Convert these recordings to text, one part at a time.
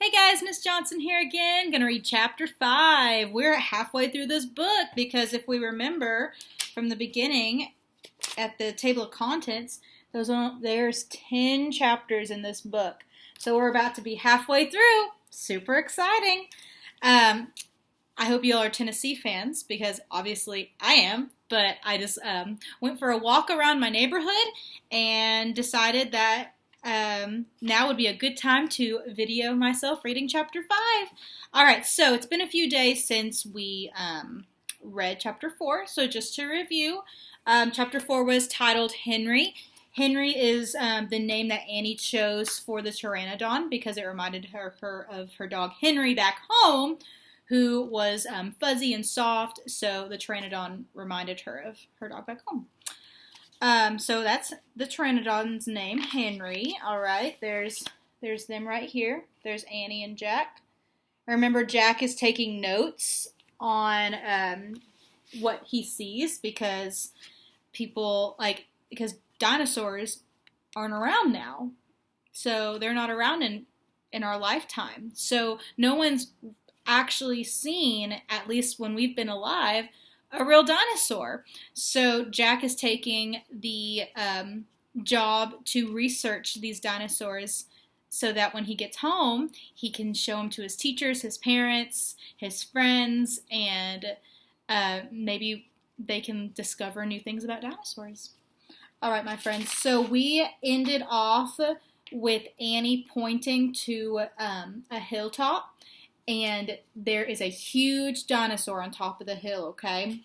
Hey guys, Miss Johnson here again. Gonna read chapter 5. We're halfway through this book because if we remember from the beginning at the table of contents, there's 10 chapters in this book. So we're about to be halfway through. Super exciting. I hope you all are Tennessee fans because obviously I am, but I just went for a walk around my neighborhood and decided that now would be a good time to video myself reading chapter 5. Alright, so it's been a few days since we read chapter 4, so just to review, chapter 4 was titled Henry. Henry is the name that Annie chose for the Pteranodon because it reminded her of her dog Henry back home, who was fuzzy and soft, so the Pteranodon reminded her of her dog back home. So that's the Pteranodon's name, Henry. All right, there's them right here. There's Annie and Jack. Remember, Jack is taking notes on what he sees because because dinosaurs aren't around now, so they're not around in our lifetime. So no one's actually seen, at least when we've been alive, a real dinosaur. So Jack is taking the job to research these dinosaurs so that when he gets home, he can show them to his teachers, his parents, his friends, and maybe they can discover new things about dinosaurs. All right, my friends, so we ended off with Annie pointing to a hilltop. And there is a huge dinosaur on top of the hill, okay?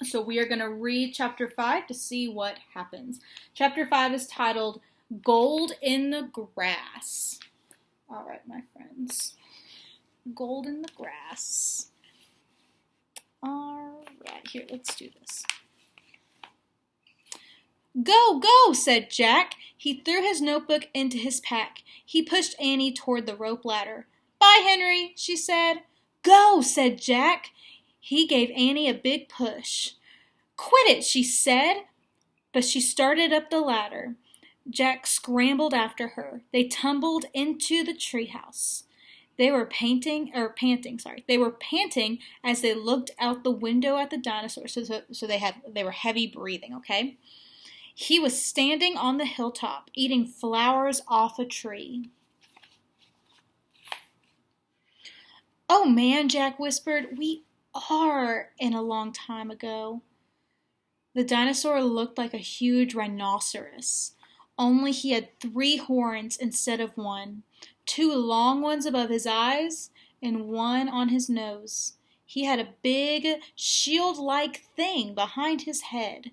So we are going to read chapter 5 to see what happens. Chapter 5 is titled Gold in the Grass. All right, my friends. Gold in the grass. All right, here, let's do this. Go, go, said Jack. He threw his notebook into his pack. He pushed Annie toward the rope ladder. Bye, Henry, she said. Go, said Jack. He gave Annie a big push. Quit it, she said, but she started up the ladder. Jack scrambled after her. They tumbled into the treehouse. They were panting as they looked out the window at the dinosaurs. So they were heavy breathing, okay? He was standing on the hilltop, eating flowers off a tree. Oh man, Jack whispered, we are in a long time ago. The dinosaur looked like a huge rhinoceros, only he had 3 horns instead of 1, 2 long ones above his eyes and 1 on his nose. He had a big shield-like thing behind his head.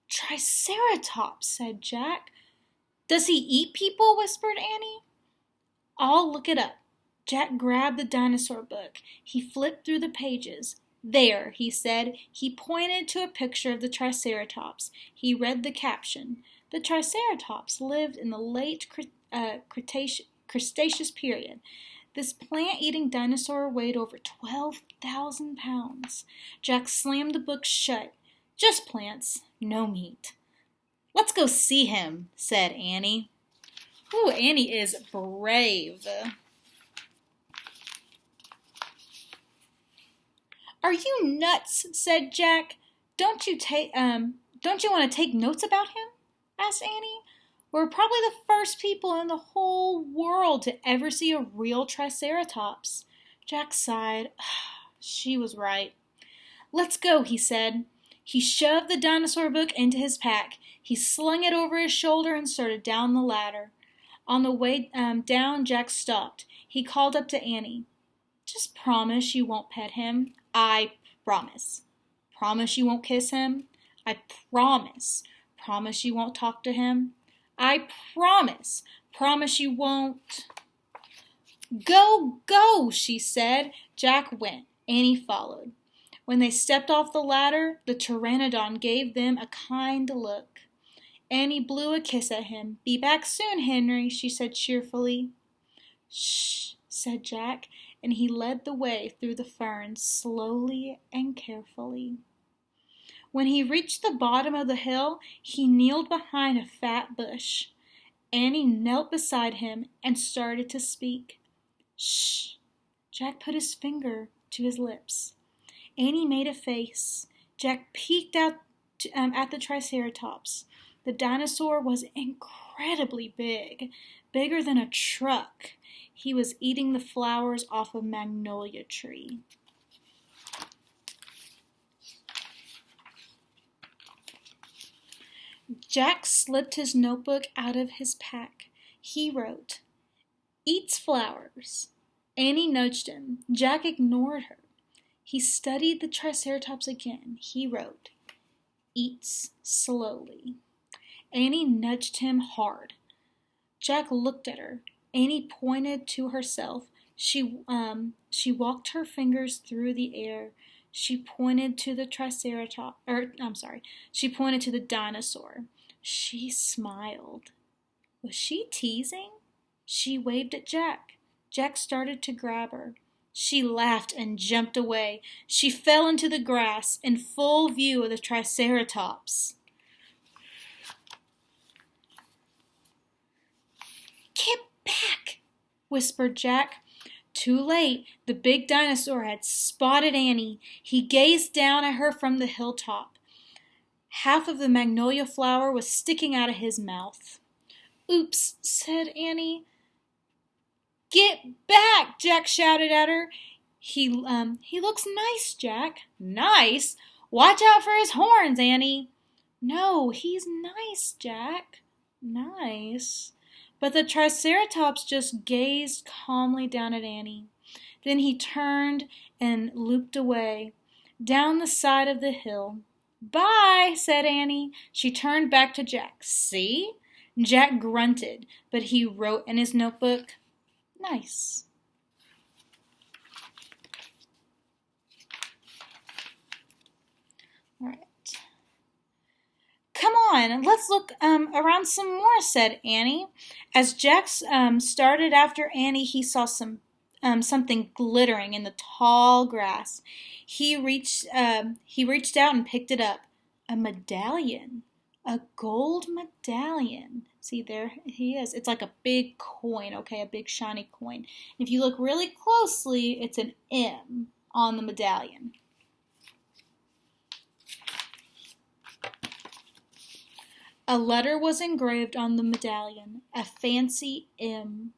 Triceratops, said Jack. Does he eat people? Whispered Annie. I'll look it up. Jack grabbed the dinosaur book. He flipped through the pages. There, he said. He pointed to a picture of the Triceratops. He read the caption. The Triceratops lived in the late Cretaceous period. This plant-eating dinosaur weighed over 12,000 pounds. Jack slammed the book shut. Just plants, no meat. Let's go see him, said Annie. Ooh, Annie is brave. Are you nuts? Said Jack. Don't you want to take notes about him? Asked Annie. We're probably the first people in the whole world to ever see a real Triceratops. Jack sighed. She was right. Let's go, he said. He shoved the dinosaur book into his pack. He slung it over his shoulder and started down the ladder. On the way down, Jack stopped. He called up to Annie. Just promise you won't pet him. I promise. Promise you won't kiss him? I promise. Promise you won't talk to him? I promise. Promise you won't. Go, go, she said. Jack went. Annie followed. When they stepped off the ladder, the Pteranodon gave them a kind look. Annie blew a kiss at him. Be back soon, Henry, she said cheerfully. Shh, said Jack, and he led the way through the ferns slowly and carefully. When he reached the bottom of the hill, he kneeled behind a fat bush. Annie knelt beside him and started to speak. Shh. Jack put his finger to his lips. Annie made a face. Jack peeked out at the Triceratops. The dinosaur was incredibly big, bigger than a truck. He was eating the flowers off a magnolia tree. Jack slipped his notebook out of his pack. He wrote, "Eats flowers." Annie nudged him. Jack ignored her. He studied the Triceratops again. He wrote, "Eats slowly." Annie nudged him hard. Jack looked at her. Annie pointed to herself. She walked her fingers through the air. She pointed to the she pointed to the dinosaur. She smiled. Was she teasing? She waved at Jack. Jack started to grab her. She laughed and jumped away. She fell into the grass in full view of the Triceratops. "Get back," whispered Jack. Too late. The big dinosaur had spotted Annie. He gazed down at her from the hilltop. Half of the magnolia flower was sticking out of his mouth. "Oops," said Annie. "Get back," Jack shouted at her. He looks nice, Jack." "Nice? Watch out for his horns, Annie." "No, he's nice, Jack. Nice." But the Triceratops just gazed calmly down at Annie. Then he turned and looped away, down the side of the hill. "Bye," said Annie. She turned back to Jack. "See?" Jack grunted, but he wrote in his notebook, "Nice." All right. "Come on, let's look around some more," said Annie. As Jack started after Annie, he saw something glittering in the tall grass. He reached out and picked it up. A medallion, a gold medallion. See, there he is. It's like a big coin, okay, a big shiny coin. If you look really closely, it's an M on the medallion. A letter was engraved on the medallion, a fancy M.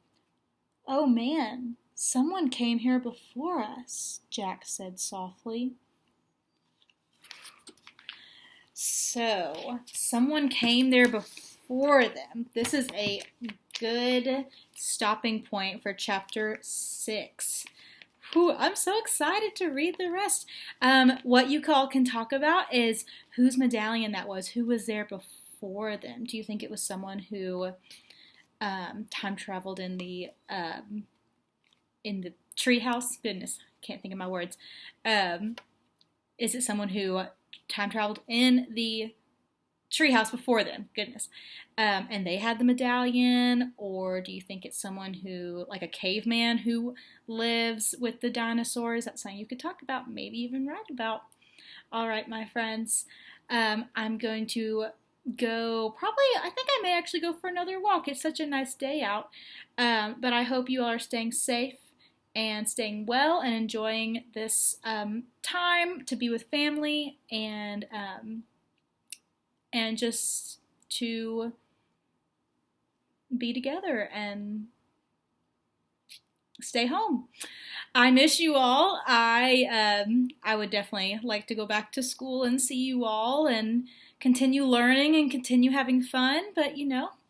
"Oh man, someone came here before us," Jack said softly. So, someone came there before them. This is a good stopping point for chapter 6. Whew, I'm so excited to read the rest. What you all can talk about is whose medallion that was. Who was there before them? Do you think it was someone who time traveled in the treehouse? Goodness, can't think of my words. Is it someone who time traveled in the treehouse before them? Goodness. And they had the medallion? Or do you think it's someone who, like a caveman who lives with the dinosaurs? That's something you could talk about, maybe even write about. All right, my friends. I'm going to go, I think I may actually go for another walk. It's such a nice day out. But I hope you all are staying safe and staying well and enjoying this time to be with family and just to be together and stay home. I miss you all. I would definitely like to go back to school and see you all and continue learning and continue having fun, but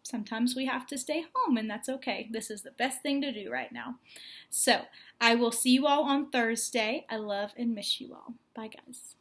sometimes we have to stay home and that's okay. This is the best thing to do right now. So I will see you all on Thursday. I love and miss you all. Bye, guys.